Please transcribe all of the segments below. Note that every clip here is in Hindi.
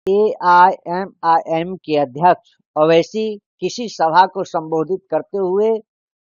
एआईएमआईएम के अध्यक्ष ओवैसी किसी सभा को संबोधित करते हुए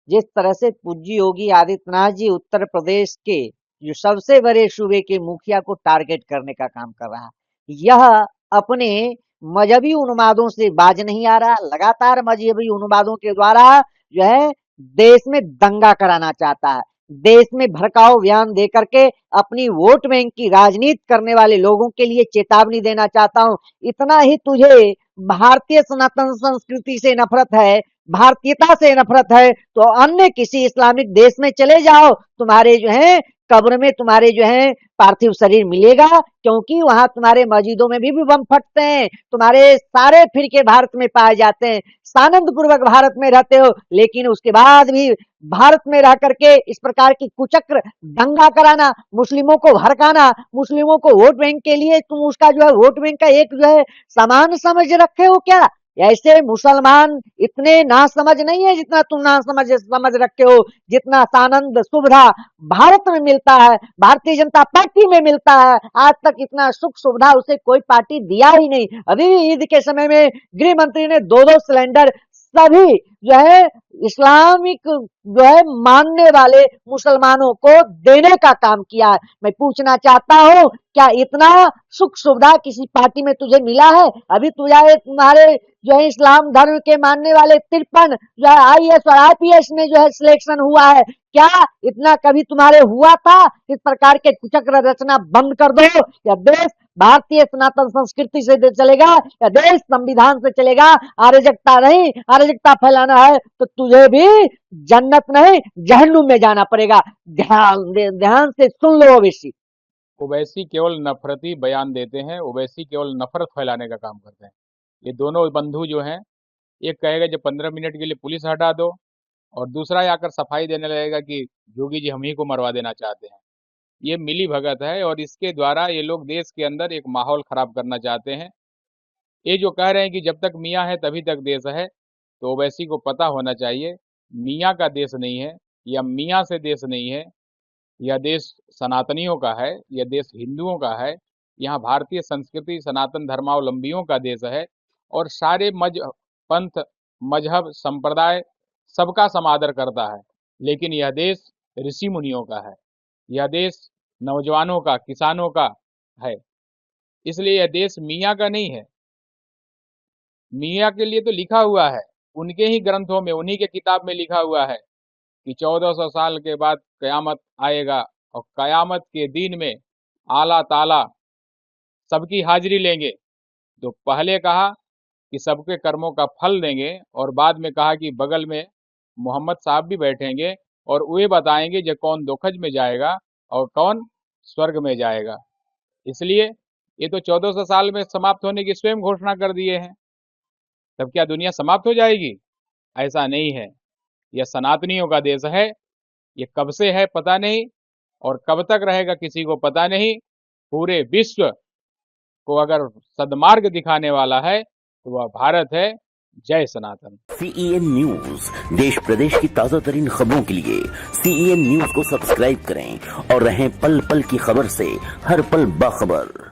जिस तरह से पूज्य योगी आदित्यनाथ जी उत्तर प्रदेश के जो सबसे बड़े सूबे के मुखिया को टारगेट करने का काम कर रहा है, यह अपने मजहबी उन्मादों से बाज नहीं आ रहा। लगातार मजहबी उन्मादों के द्वारा जो है देश में दंगा कराना चाहता है, देश में भड़काऊ बयान दे करके अपनी वोट बैंक की राजनीति करने वाले लोगों के लिए चेतावनी देना चाहता हूं। इतना ही तुझे भारतीय सनातन संस्कृति से नफरत है, भारतीयता से नफरत है, तो अन्य किसी इस्लामिक देश में चले जाओ, तुम्हारे जो है कब्र में तुम्हारे जो है पार्थिव शरीर मिलेगा, क्योंकि वहां तुम्हारे मस्जिदों में भी बम फटते हैं, तुम्हारे सारे फिरके भारत में पाए जाते हैं, सानंद पूर्वक भारत में रहते हो, लेकिन उसके बाद भी भारत में रह करके इस प्रकार की कुचक्र दंगा कराना, मुस्लिमों को भड़काना, मुस्लिमों को वोट बैंक के लिए तुम उसका जो है वोट बैंक का एक जो है सामान समझ रखे हो क्या? ऐसे मुसलमान इतने ना समझ नहीं है जितना तुम ना समझ रखे हो। जितना सानंद सुविधा भारत में मिलता है, भारतीय जनता पार्टी में मिलता है, आज तक इतना सुख सुविधा उसे कोई पार्टी दिया ही नहीं। अभी ईद के समय में गृह मंत्री ने 2-2 सिलेंडर सभी जो है इस्लामिक जो है मानने वाले मुसलमानों को देने का काम किया है। मैं पूछना चाहता हूं, क्या इतना सुख सुविधा किसी पार्टी में तुझे मिला है? अभी तुम्हारे जो है इस्लाम धर्म के मानने वाले 53 जो है आईएएस और आईपीएस में जो है सिलेक्शन हुआ है, क्या इतना कभी तुम्हारे हुआ था? इस प्रकार के कुचक्र रचना बंद कर दो, या देश भारतीय सनातन संस्कृति से चलेगा, या देश संविधान से चलेगा। अराजकता नहीं, अराजकता फैलाना है तो तुझे भी जन्नत नहीं जहन्नुम में जाना पड़ेगा। ध्यान से सुन लो ओवैसी। ओवैसी केवल नफरती बयान देते हैं, ओवैसी केवल नफरत फैलाने का काम करते हैं। ये दोनों बंधु जो हैं, एक कहेगा जब 15 मिनट के लिए पुलिस हटा दो, और दूसरा आकर सफाई देने लगेगा कि जोगी जी हम ही को मरवा देना चाहते हैं। ये मिली भगत है, और इसके द्वारा ये लोग देश के अंदर एक माहौल खराब करना चाहते हैं। ये जो कह रहे हैं कि जब तक मियाँ है तभी तक देश है, तो ओवैसी को पता होना चाहिए मियाँ का देश नहीं है, या मियाँ से देश नहीं है, यह देश सनातनियों का है, यह देश हिंदुओं का है। यहाँ भारतीय संस्कृति सनातन धर्मावलंबियों का देश है, और सारे पंथ मजहब संप्रदाय सबका समादर करता है। लेकिन यह देश ऋषि मुनियों का है, यह देश नौजवानों का, किसानों का है। इसलिए यह देश मियाँ का नहीं है। मियाँ के लिए तो लिखा हुआ है, उनके ही ग्रंथों में, उन्हीं के किताब में लिखा हुआ है कि 1400 साल के बाद कयामत आएगा, और कयामत के दिन में आला ताला सबकी हाजिरी लेंगे। तो पहले कहा कि सबके कर्मों का फल देंगे, और बाद में कहा कि बगल में मोहम्मद साहब भी बैठेंगे और वे बताएंगे जो कौन दोखज में जाएगा और कौन स्वर्ग में जाएगा। इसलिए ये तो 1400 साल में समाप्त होने की स्वयं घोषणा कर दिए हैं। तब क्या दुनिया समाप्त हो जाएगी? ऐसा नहीं है। यह सनातनियों का देश है। ये कब से है पता नहीं, और कब तक रहेगा किसी को पता नहीं। पूरे विश्व को अगर सद्मार्ग दिखाने वाला है तो वह भारत है। जय सनातन। CEN न्यूज देश प्रदेश की ताजा तरीन खबरों के लिए CEN न्यूज को सब्सक्राइब करें और रहें पल पल की खबर से हर पल बाखबर।